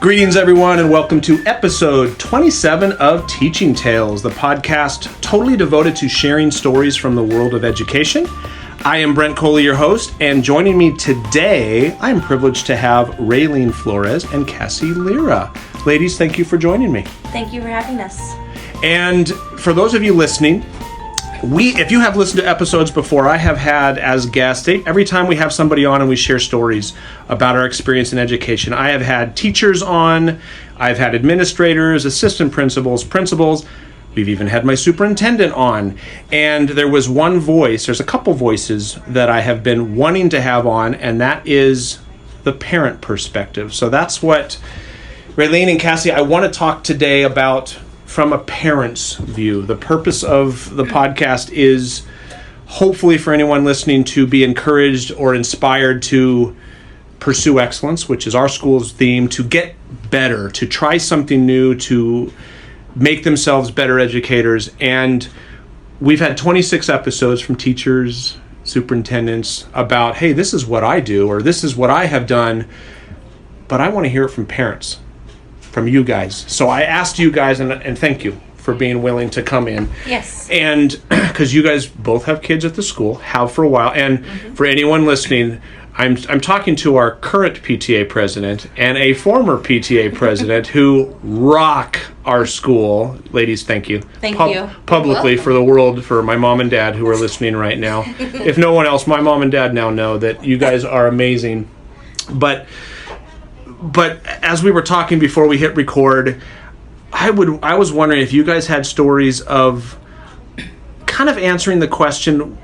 Greetings, everyone, and welcome to episode 27 of Teaching Tales, the podcast totally devoted to sharing stories from the world of education. I am Brent Coley, your host, and joining me today, I am privileged to have Railene Flores and Cassie Lira. Ladies, thank you for joining me. Thank you for having us. And for those of you listening, if you have listened to episodes before, I have had as guests, every time we have somebody on and we share stories about our experience in education, I have had teachers on, I've had administrators, assistant principals, we've even had my superintendent on. And there was one voice, there's a couple voices that I have been wanting to have on, and that is the parent perspective. So that's what, Railene and Cassie, I want to talk today about from a parent's view. The purpose of the podcast is hopefully for anyone listening to be encouraged or inspired to pursue excellence, which is our school's theme, to get better, to try something new, to make themselves better educators. And we've had 26 episodes from teachers, superintendents about, hey, this is what I do, or this is what I have done, but I want to hear it from parents, from you guys. So I asked you guys, and thank you for being willing to come in. Yes. And because you guys both have kids at the school, have for a while. And for anyone listening, I'm talking to our current PTA president and a former PTA president who rock our school. Ladies, thank you. Thank you. Publicly for the world, for my mom and dad who are listening right now. If no one else, my mom and dad now know that you guys are amazing. But as we were talking before we hit record, I was wondering if you guys had stories of kind of answering the question,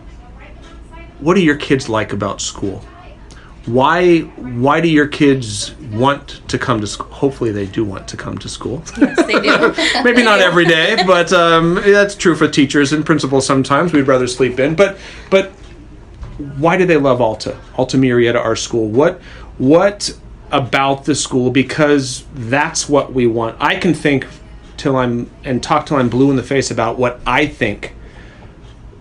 what do your kids like about school? Why do your kids want to come to school? Hopefully they do want to come to school. Yes, they do. Maybe not every day, but that's true for teachers and principals sometimes. We'd rather sleep in. But why do they love Alta Murrieta, our school? What about the school? Because that's what we want. I can think talk till I'm blue in the face about what I think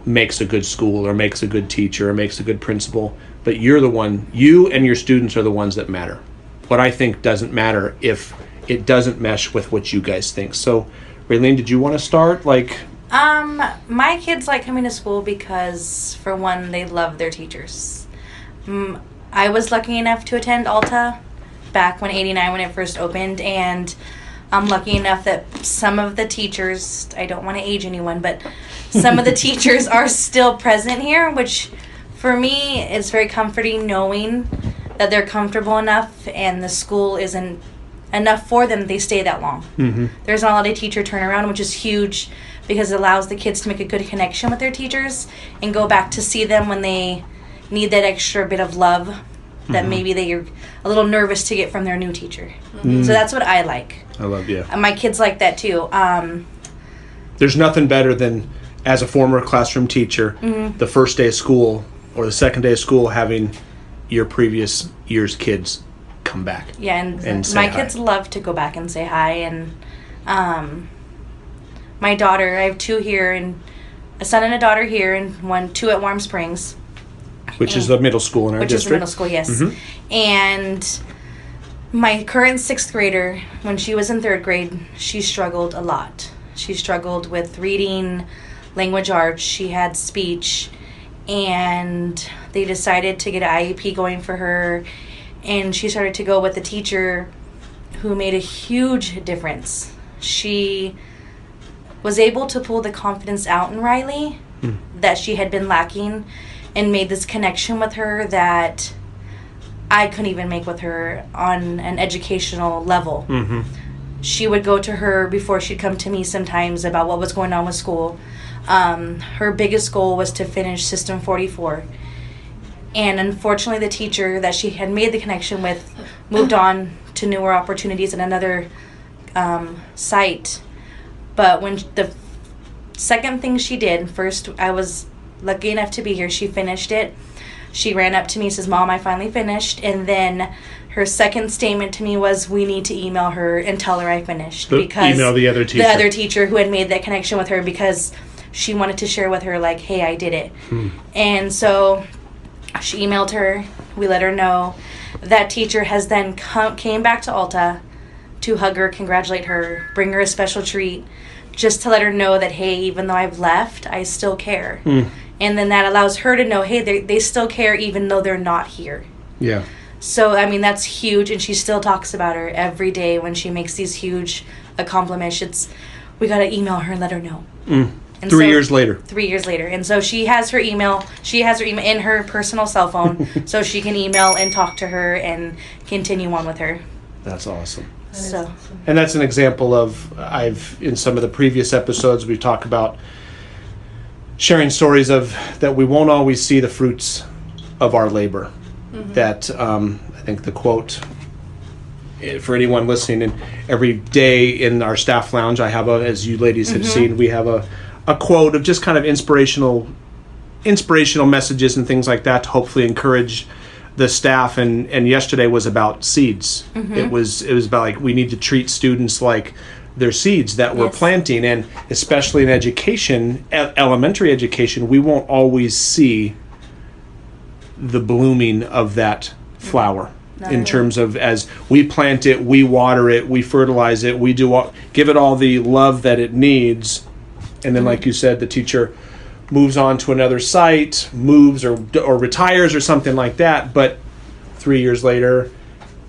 makes a good school or makes a good teacher or makes a good principal, but you and your students are the ones that matter. What I think doesn't matter if it doesn't mesh with what you guys think. So Railene, did you want to start? My kids like coming to school because, for one, they love their teachers. I was lucky enough to attend Alta back when it first opened, and I'm lucky enough that some of the teachers, I don't want to age anyone, but some of the teachers are still present here, which for me is very comforting, knowing that they're comfortable enough and the school isn't enough for them, they stay that long. Mm-hmm. There's not a lot of teacher turnaround, which is huge because it allows the kids to make a good connection with their teachers and go back to see them when they need that extra bit of love that maybe they're a little nervous to get from their new teacher. Mm-hmm. So that's what I like. I love you. And my kids like that too. There's nothing better than, as a former classroom teacher, the first day of school or the second day of school having your previous year's kids come back. Yeah, and my kids love to go back and say hi. And my daughter, I have two here, and a son and a daughter here, and two at Warm Springs. Which is the middle school in our district. Which is the middle school, yes. Mm-hmm. And my current 6th grader, when she was in 3rd grade, she struggled a lot. She struggled with reading, language arts, she had speech, and they decided to get an IEP going for her, and she started to go with a teacher who made a huge difference. She was able to pull the confidence out in Riley that she had been lacking, and made this connection with her that I couldn't even make with her on an educational level. Mm-hmm. She would go to her before she'd come to me sometimes about what was going on with school. Her biggest goal was to finish System 44. And unfortunately, the teacher that she had made the connection with moved on to newer opportunities in another site. But when the second thing she did, first I was lucky enough to be here, she finished it. She ran up to me and says, "Mom, I finally finished." And then her second statement to me was, "We need to email her and tell her I finished." Because email the other teacher. The other teacher who had made that connection with her, because she wanted to share with her, like, hey, I did it. And so she emailed her. We let her know. That teacher has then came back to Alta, to hug her, congratulate her, bring her a special treat, just to let her know that, hey, even though I've left, I still care. And then that allows her to know, hey, they still care even though they're not here. Yeah. So, I mean, that's huge, and she still talks about her every day when she makes these huge accomplishments. We got to email her and let her know. And 3 years later. 3 years later. And so she has her email. She has her email in her personal cell phone, so she can email and talk to her and continue on with her. That's awesome. So, and that's an example of, in some of the previous episodes, we talk about sharing stories of that we won't always see the fruits of our labor. That I think the quote, for anyone listening, and every day in our staff lounge, I have as you ladies have seen, we have a quote of just kind of inspirational messages and things like that to hopefully encourage the staff. And yesterday was about seeds. It was about, like, we need to treat students like they're seeds that we're planting, and especially in education, elementary education, we won't always see the blooming of that flower. In terms of, as we plant it, we water it, we fertilize it, we give it all the love that it needs, and then like you said, the teacher moves on to another site, moves or retires or something like that. But 3 years later,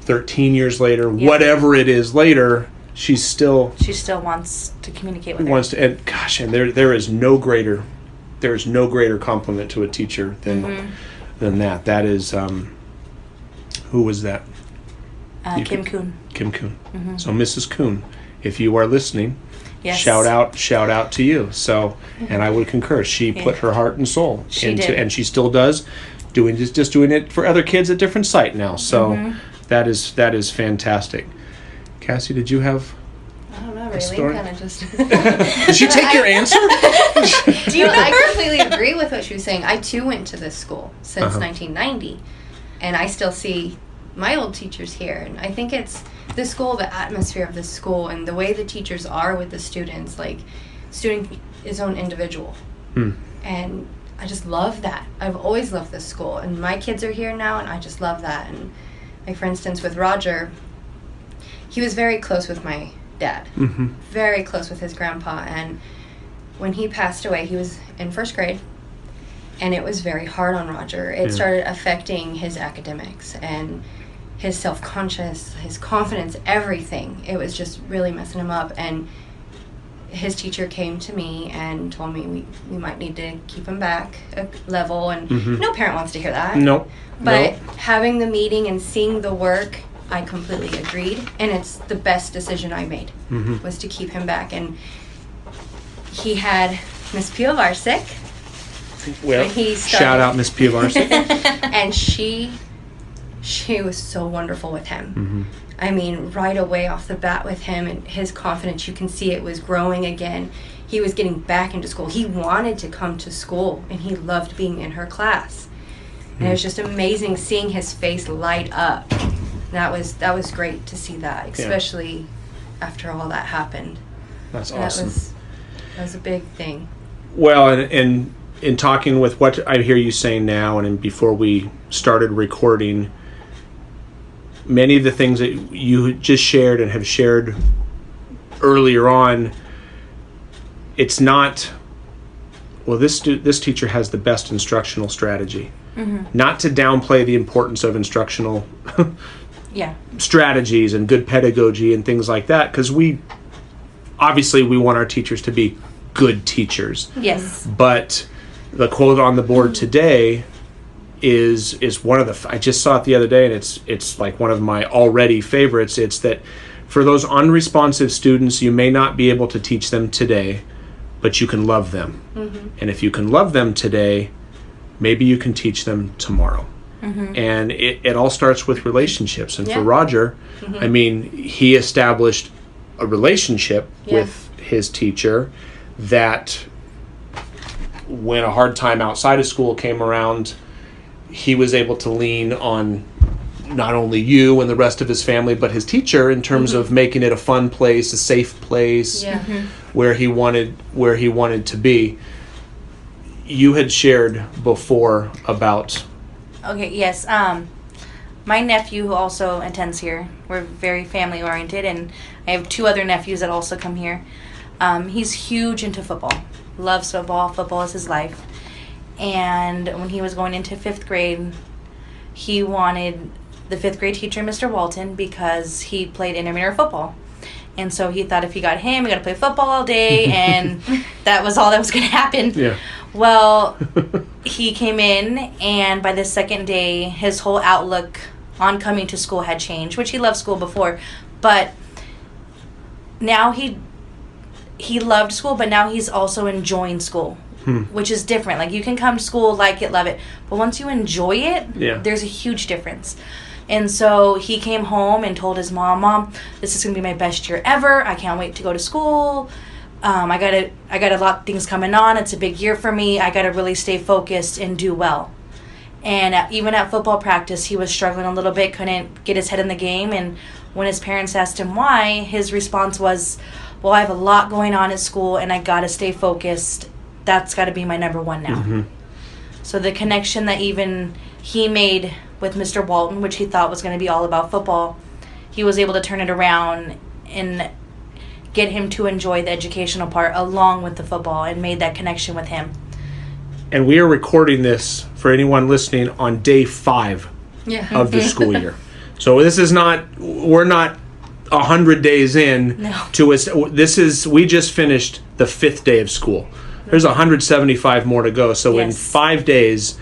13 years later, whatever it is later, she still wants to communicate with her. And gosh, and there is no greater compliment to a teacher than that. That is, who was that? Kim Kuhn. Kim Kuhn. So Mrs. Kuhn, if you are listening, yes. shout out to you. So, and I would concur. She put her heart and soul into, and she still does, doing it for other kids at different site now. So that is fantastic. Cassie, did you have? I don't know, Railene kind of just... Did she take your answer? I completely agree with what she was saying. I, too, went to this school since 1990, and I still see my old teachers here. And I think it's the school, the atmosphere of the school, and the way the teachers are with the students. Like, student is his own individual. And I just love that. I've always loved this school, and my kids are here now, and I just love that. And, like, for instance, with Roger, he was very close with my dad, very close with his grandpa, and when he passed away, he was in first grade, and it was very hard on Roger. It started affecting his academics and his self-conscious, his confidence, everything. It was just really messing him up, and his teacher came to me and told me we might need to keep him back a level, and no parent wants to hear that. Nope. But having the meeting and seeing the work, I completely agreed, and it's the best decision I made, was to keep him back. And he had Miss Piovarsik. Well, shout out Miss Piovarsik. And she was so wonderful with him. I mean, right away off the bat with him and his confidence, you can see it was growing again. He was getting back into school. He wanted to come to school, and he loved being in her class. And it was just amazing seeing his face light up. That was great to see that, especially after all that happened. That's awesome. That was a big thing. Well, and in talking with what I hear you saying now, and before we started recording, many of the things that you just shared and have shared earlier on, it's not, well, this teacher has the best instructional strategy. Not to downplay the importance of instructional strategies and good pedagogy and things like that, because we want our teachers to be good teachers. Yes. But the quote on the board today is one of the, I just saw it the other day, and it's like one of my already favorites. It's that for those unresponsive students, you may not be able to teach them today, but you can love them. And if you can love them today, maybe you can teach them tomorrow. And it all starts with relationships. And for Roger, I mean, he established a relationship with his teacher that when a hard time outside of school came around, he was able to lean on not only you and the rest of his family, but his teacher in terms of making it a fun place, a safe place, where he wanted to be. You had shared before about... Okay, yes. my nephew who also attends here, we're very family oriented, and I have 2 other nephews that also come here. He's huge into football, loves football. Football is his life. And when he was going into 5th grade, he wanted the 5th grade teacher, Mr. Walton, because he played intramural football. And so he thought if he got him, he got to play football all day, and that was all that was going to happen. Yeah. Well, he came in, and by the 2nd day, his whole outlook on coming to school had changed, which he loved school before. But now he loved school, but now he's also enjoying school, which is different. Like, you can come to school, like it, love it. But once you enjoy it, there's a huge difference. And so he came home and told his Mom, this is going to be my best year ever. I can't wait to go to school. I got a lot of things coming on. It's a big year for me. I got to really stay focused and do well. And even at football practice, he was struggling a little bit, couldn't get his head in the game. And when his parents asked him why, his response was, well, I have a lot going on at school, and I got to stay focused. That's got to be my number one now. Mm-hmm. So the connection that even he made with Mr. Walton, which he thought was going to be all about football, he was able to turn it around and get him to enjoy the educational part along with the football, and made that connection with him. And we are recording this for anyone listening on day 5 of the school year. So this is we're not 100 days in to us. We just finished the 5th day of school. There's 175 more to go. So in 5 days,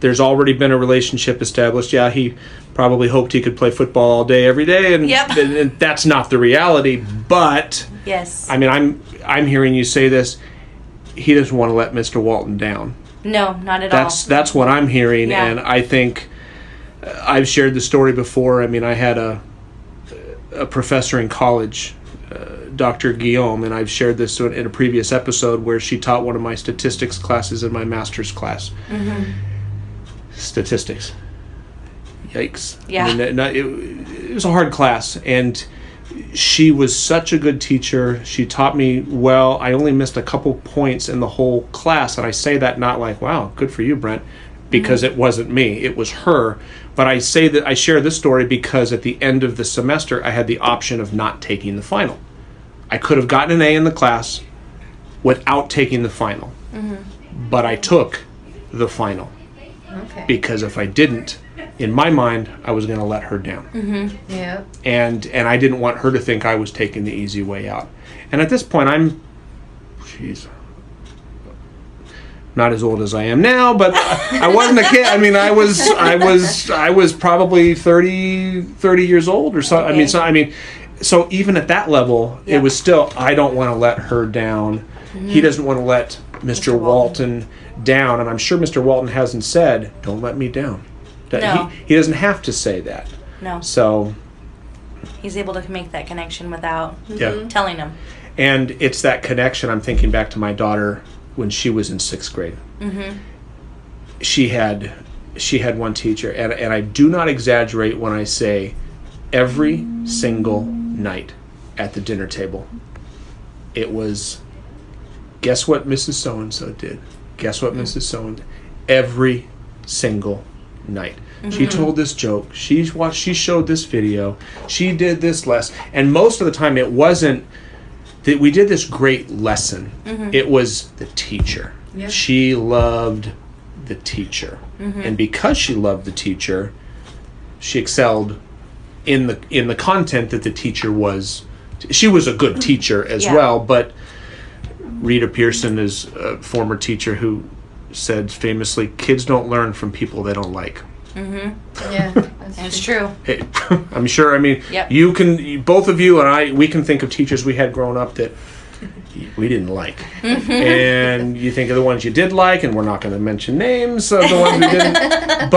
there's already been a relationship established. Yeah, he probably hoped he could play football all day, every day, and that's not the reality. But I mean, I'm hearing you say this. He doesn't want to let Mr. Walton down. No, not at all. That's what I'm hearing, and I think I've shared the story before. I mean, I had a professor in college, Dr. Guillaume, and I've shared this in a previous episode where she taught one of my statistics classes in my master's class. Mm-hmm. Statistics. Yikes. Yeah. I mean, it was a hard class, and she was such a good teacher. She taught me well. I only missed a couple points in the whole class, and I say that not like, wow, good for you, Brent, because it wasn't me. It was her. But I say that I share this story because at the end of the semester, I had the option of not taking the final. I could have gotten an A in the class without taking the final. Mm-hmm. But I took the final. Okay. Because if I didn't, in my mind, I was going to let her down. Mm-hmm. Yeah. And I didn't want her to think I was taking the easy way out. And at this point, I'm not as old as I am now, but I wasn't a kid. I mean, I was probably 30 years old or so. Okay. So even at that level, it was still, I don't want to let her down. Mm-hmm. He doesn't want to let Mr. Walton down, and I'm sure Mr. Walton hasn't said, don't let me down. No. He doesn't have to say that. No. So he's able to make that connection without telling him. And it's that connection. I'm thinking back to my daughter when she was in 6th grade. Mm-hmm. She had one teacher, and I do not exaggerate when I say every single night at the dinner table, it was, guess what Mrs. So-and-so did? Guess what Mrs. So-and-so? Every single night. Mm-hmm. She told this joke. She showed this video. She did this lesson. And most of the time it wasn't that we did this great lesson. Mm-hmm. It was the teacher. Yep. She loved the teacher. Mm-hmm. And because she loved the teacher, she excelled in the content that the teacher was. She was a good teacher as well, but Rita Pearson is a former teacher who said famously, kids don't learn from people they don't like. Mm-hmm. Yeah, that's true. Hey, I'm sure. I mean, you can, both of you and I, we can think of teachers we had growing up that we didn't like, and you think of the ones you did like, and we're not going to mention names of the ones we didn't.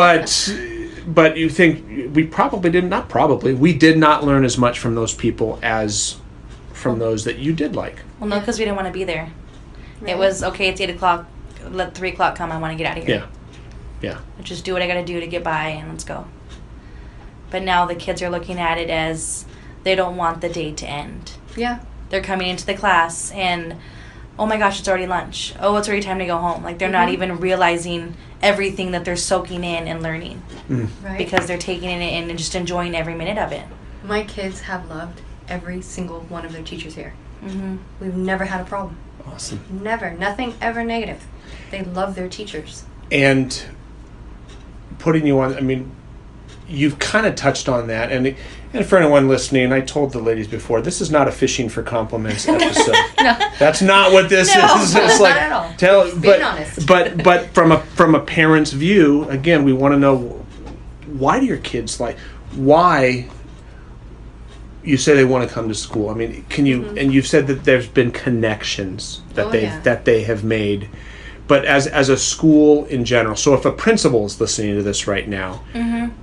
But you think we probably did not. Probably we did not learn as much from those people as from those that you did like. Well, no, because we didn't want to be there. Right. It was okay. It's 8:00. Let 3:00 come. I want to get out of here. Yeah. Just do what I got to do to get by, and let's go. But now the kids are looking at it as they don't want the day to end. Yeah. They're coming into the class, and oh my gosh, it's already lunch. Oh, it's already time to go home. Like, they're not even realizing everything that they're soaking in and learning. Right. Because they're taking it in and just enjoying every minute of it. My kids have loved every single one of their teachers here. Mm-hmm. We've never had a problem. Awesome. Never. Nothing ever negative. They love their teachers. And putting you on, I mean, you've kind of touched on that. And for anyone listening, I told the ladies before, this is not a fishing for compliments episode. No. That's not what this is. It's like, not at all. Being honest. But from a parent's view, again, we want to know, why do your kids why you say they want to come to school? I mean, can you, and you've said that there's been connections that that they have made, but as a school in general. So if a principal is listening to this right now,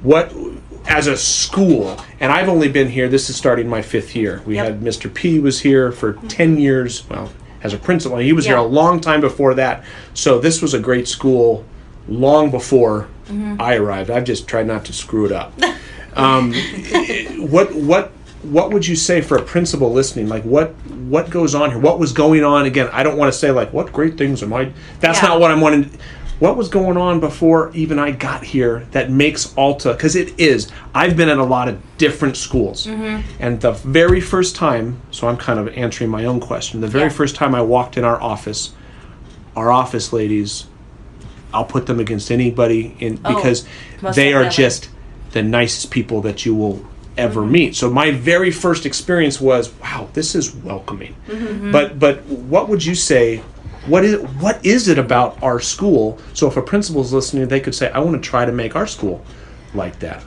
what, as a school, and I've only been here, this is starting my 5th year. We had Mr. P was here for 10 years, well, as a principal. He was here a long time before that. So this was a great school long before I arrived. I've just tried not to screw it up. What would you say for a principal listening? Like, what goes on here? What was going on? Again, I don't want to say like, what great things am I? That's not what I'm wanting. What was going on before even I got here that makes Alta? Because it is. I've been at a lot of different schools, and the very first time, so I'm kind of answering my own question. The very first time I walked in our office ladies, I'll put them against anybody because they are just the nicest people that you will ever meet. So my very first experience was, wow, this is welcoming. But what would you say? What is it about our school? So if a principal is listening, they could say, I want to try to make our school like that.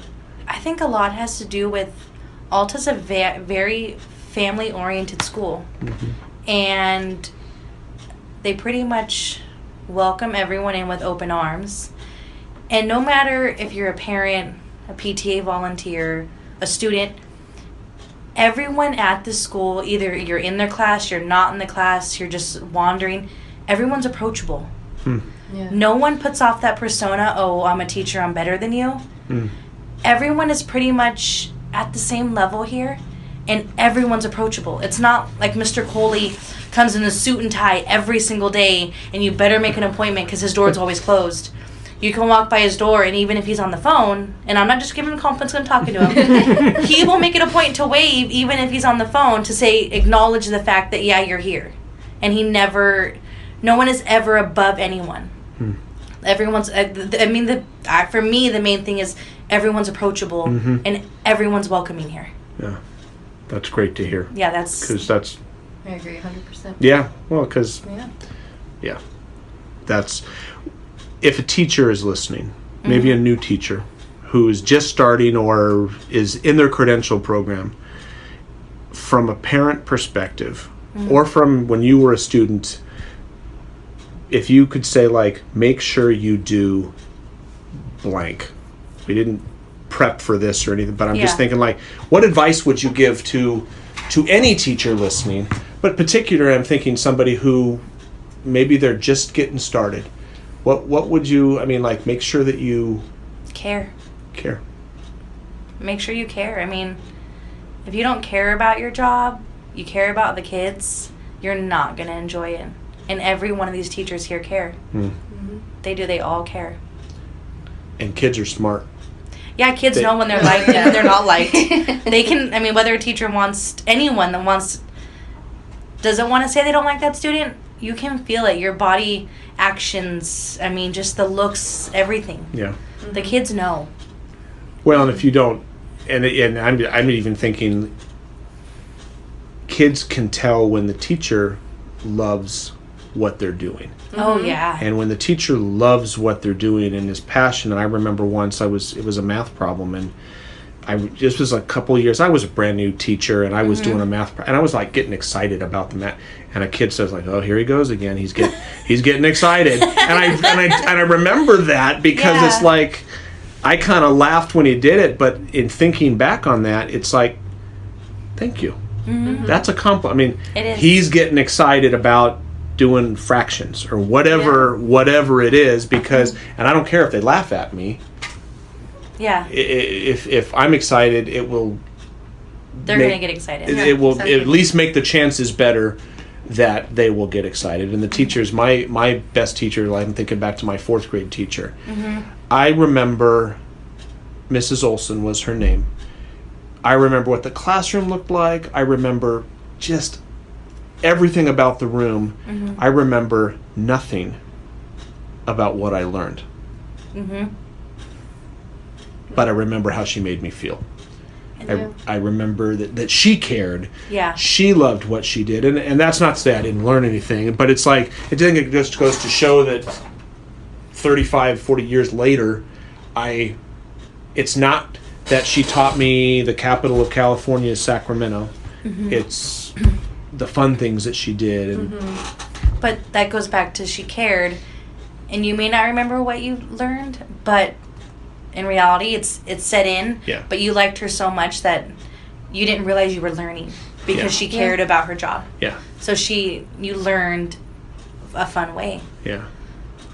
I think a lot has to do with Alta's a very family-oriented school. And they pretty much welcome everyone in with open arms. And no matter if you're a parent, a PTA volunteer, a student, everyone at the school, either you're in their class, you're not in the class, you're just wandering, everyone's approachable. No one puts off that persona, oh, I'm a teacher, I'm better than you. Everyone is pretty much at the same level here, and everyone's approachable. It's not like Mr. Coley comes in a suit and tie every single day, and you better make an appointment because his door is always closed. You can walk by his door, and even if he's on the phone, and I'm not just giving him compliments, I'm talking to him, he will make it a point to wave, even if he's on the phone, to say, acknowledge the fact that, yeah, you're here. And no one is ever above anyone. Everyone's, for me, the main thing is everyone's approachable, and everyone's welcoming here. Yeah, that's great to hear. Yeah, because that's... I agree 100%. Yeah, well, because... Yeah. That's... If a teacher is listening, maybe a new teacher who is just starting or is in their credential program, from a parent perspective, or from when you were a student, if you could say, like, make sure you do blank. We didn't prep for this or anything, but I'm just thinking, like, what advice would you give to any teacher listening? But particularly, I'm thinking somebody who maybe they're just getting started. What would you, I mean, like, make sure that you... Care. Make sure you care. I mean, if you don't care about your job, you care about the kids, you're not going to enjoy it. And every one of these teachers here care. They do. They all care. And kids are smart. Yeah, kids know when they're liked and when they're not liked. They can, I mean, whether a teacher anyone that doesn't want to say they don't like that student, you can feel it. Your body actions, I mean, just the looks, everything. Yeah. The kids know. Well, and if you don't, and I'm even thinking, kids can tell when the teacher loves what they're doing. Oh, yeah. And when the teacher loves what they're doing and is passionate, I remember once it was a math problem, and this was a couple of years. I was a brand new teacher, and I was doing a math, and I was like getting excited about the math. And a kid says, like, "Oh, here he goes again. He's getting excited." And I remember that because it's like I kind of laughed when he did it, but in thinking back on that, it's like, thank you. That's a compliment. I mean, it is. He's getting excited about doing fractions or whatever it is, because, and I don't care if they laugh at me. Yeah. If I'm excited, it will. They're going to get excited. It will at least make the chances better that they will get excited. And the teachers, my best teacher, I'm thinking back to my 4th grade teacher. I remember Mrs. Olson was her name. I remember what the classroom looked like. I remember just everything about the room. I remember nothing about what I learned. But I remember how she made me feel. I remember that she cared. Yeah. She loved what she did. And that's not to say I didn't learn anything, but it's like, I think it just goes to show that 35, 40 years later, it's not that she taught me the capital of California is Sacramento. It's the fun things that she did. And But that goes back to she cared, and you may not remember what you learned, but in reality, it's set in. Yeah. But you liked her so much that you didn't realize you were learning because she cared about her job. Yeah. So you learned a fun way. Yeah.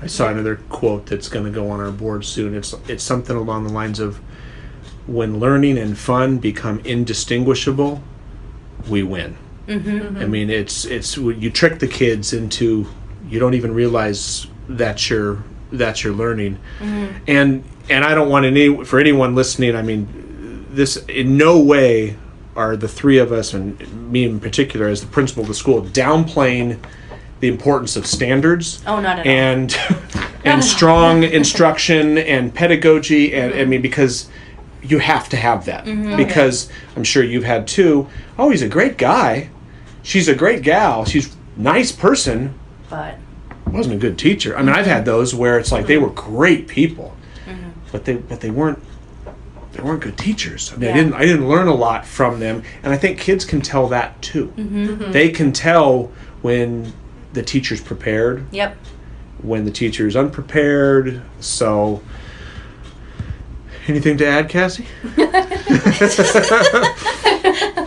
I saw another quote that's going to go on our board soon. It's something along the lines of, when learning and fun become indistinguishable, we win. I mean, it's you trick the kids into, you don't even realize that you're learning. And I don't want for anyone listening, I mean, this in no way are the three of us, and me in particular as the principal of the school, downplaying the importance of standards. Oh, not at all. And strong instruction and pedagogy, and I mean, because you have to have that. Because I'm sure you've had too. Oh, he's a great guy. She's a great gal. She's a nice person. But Wasn't a good teacher. I mean, I've had those where it's like they were great people, but they weren't good teachers. I mean, I didn't learn a lot from them, and I think kids can tell that too. They can tell when the teacher's prepared. Yep. When the teacher is unprepared. So, anything to add, Cassie?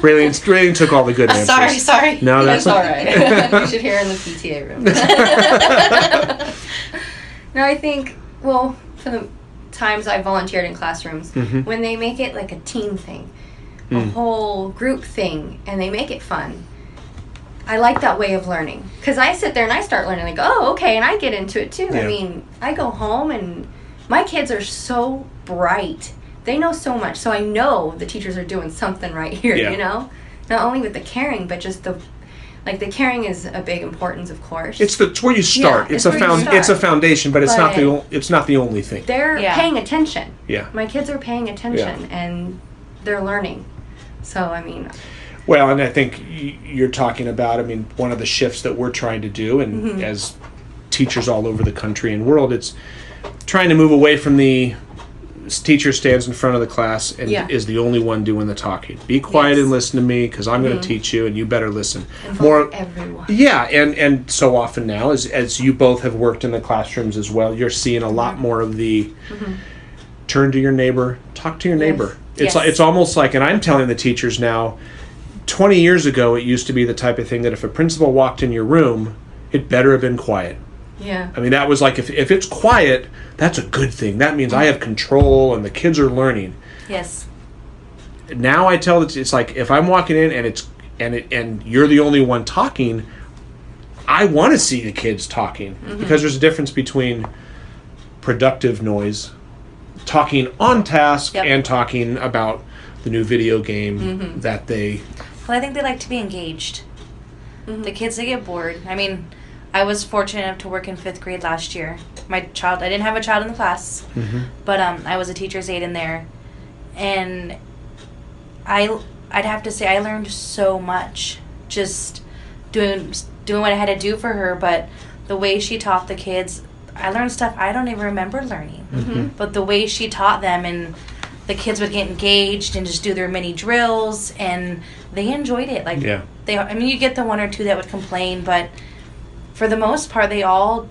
Railene took all the good answers. Sorry. No, that's all right. You should hear in the PTA room. No, I think, well, for the times I volunteered in classrooms, when they make it like a team thing, a whole group thing, and they make it fun, I like that way of learning. Because I sit there and I start learning, like, oh, okay, and I get into it too. Yeah. I mean, I go home and my kids are so bright. They know so much, so I know the teachers are doing something right here, you know? Not only with the caring, but just the caring is a big importance, of course. It's where you start. Yeah, it's a foundation, but it's not the only thing. They're paying attention. Yeah. My kids are paying attention and they're learning. So, I mean, well, and I think you're talking about, I mean, one of the shifts that we're trying to do, and as teachers all over the country and world, it's trying to move away from the teacher stands in front of the class and is the only one doing the talking. Be quiet and listen to me, because I'm going to teach you, and you better listen. Involve everyone. Yeah, and so often now, as you both have worked in the classrooms as well, you're seeing a lot more of the turn to your neighbor, talk to your neighbor. It's almost like, and I'm telling the teachers now, 20 years ago, it used to be the type of thing that if a principal walked in your room, it better have been quiet. Yeah. I mean, that was like, if it's quiet, that's a good thing. That means I have control and the kids are learning. Yes. Now I tell it's like, if I'm walking in and you're the only one talking, I want to see the kids talking, because there's a difference between productive noise, talking on task, and talking about the new video game that they... Well, I think they like to be engaged. The kids, they get bored. I mean, I was fortunate enough to work in 5th grade last year. I didn't have a child in the class, but I was a teacher's aide in there. And I'd have to say I learned so much just doing what I had to do for her. But the way she taught the kids, I learned stuff I don't even remember learning. But the way she taught them, and the kids would get engaged and just do their mini drills, and they enjoyed it. Like, I mean, you get the one or two that would complain, but for the most part, they all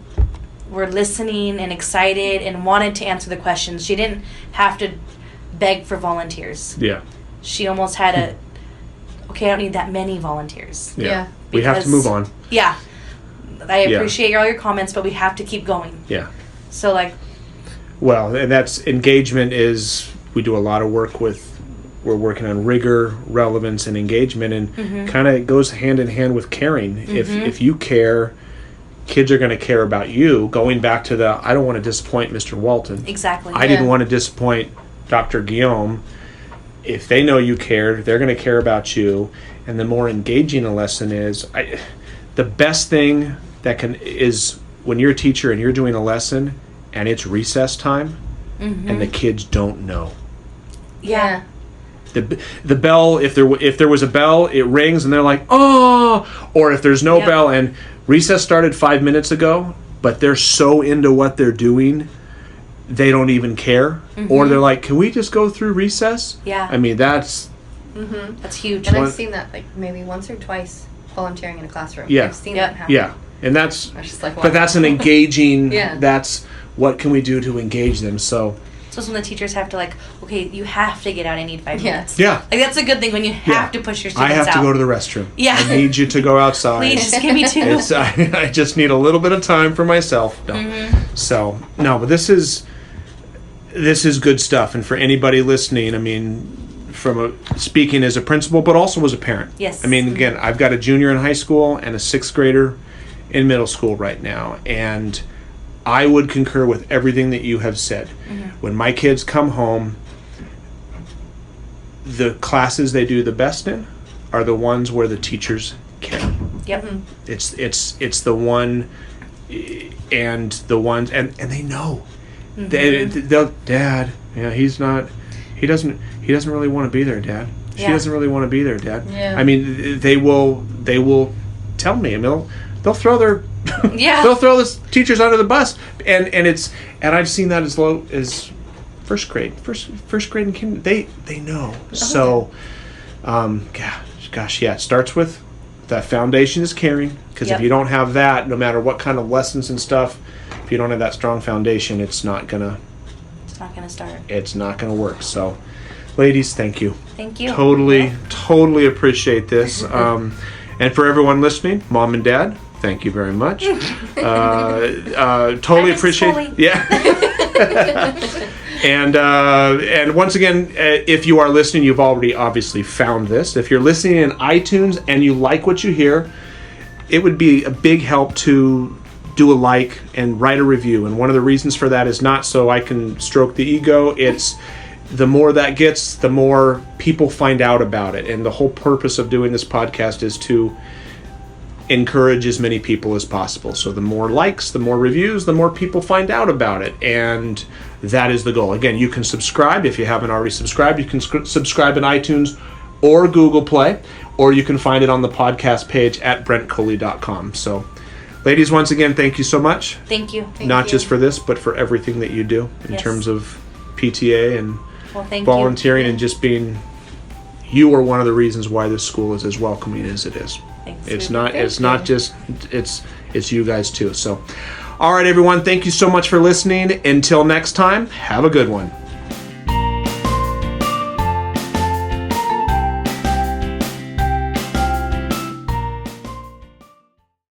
were listening and excited and wanted to answer the questions. She didn't have to beg for volunteers. Yeah. She almost had okay, I don't need that many volunteers. Yeah. We have to move on. Yeah. I appreciate all your comments, but we have to keep going. Yeah. So, like... Well, and that's engagement is... We do a lot of work with we're working on rigor, relevance, and engagement, and kind of goes hand in hand with caring. If you care, kids are going to care about you. Going back to I don't want to disappoint Mr. Walton. Exactly. I didn't want to disappoint Dr. Guillaume. If they know you cared, they're going to care about you. And the more engaging a lesson is, the best thing is when you're a teacher and you're doing a lesson and it's recess time and the kids don't know. Yeah. The bell, if there was a bell, it rings and they're like, oh, or if there's no bell and recess started 5 minutes ago, but they're so into what they're doing, they don't even care. Or they're like, can we just go through recess? Yeah. I mean, that's huge. And I've seen that like maybe once or twice volunteering in a classroom. Yeah. I've seen that happen. Yeah. And that's, I was just like, wow. but that's an engaging, Yeah. that's what can we do to engage them. So when the teachers have to like, okay, you have to get out. I need 5 minutes. yeah. Like that's a good thing when you have to push your I students out. have to go to the restroom. Yeah. I need you to go outside. Please just give me 2. I just need a little bit of time for myself. No. So no, but this is good stuff. And for anybody listening, I mean, speaking as a principal, but also as a parent. Yes. I mean, again, I've got a junior in high school and a 6th grader in middle school right now, and I would concur with everything that you have said. When my kids come home, the classes they do the best in are the ones where the teachers care. Yep. It's the one, and the ones, and they know. They'll, Dad, he doesn't really want to be there, Dad. She doesn't really want to be there, Dad. Yeah. I mean, they will tell me, and they'll throw their they'll throw the teachers under the bus, and I've seen that as low as first grade and kindergarten. They know. So gosh, yeah, it starts with that foundation is caring, because if you don't have that, no matter what kind of lessons and stuff, if you don't have that strong foundation, it's not gonna start. It's not gonna work. So ladies, thank you. Thank you. Totally appreciate this. And for everyone listening, Mom and Dad, thank you very much. Totally appreciate. Yeah. And once again, if you are listening, you've already obviously found this. If you're listening in iTunes and you like what you hear, it would be a big help to do a like and write a review. And one of the reasons for that is not so I can stroke the ego. It's the more that gets, the more people find out about it. And the whole purpose of doing this podcast is to encourage as many people as possible. So the more likes, the more reviews, the more people find out about it. And that is the goal. Again, you can subscribe if you haven't already subscribed. You can subscribe in iTunes or Google Play, or you can find it on the podcast page at brentcoley.com. So ladies, once again, thank you so much. Thank you. Not just for this, but for everything that you do in terms of PTA and volunteering and just being, you are one of the reasons why this school is as welcoming as it is. Thanks. It's not just you guys too. So all right, everyone, thank you so much for listening. Until next time, have a good one.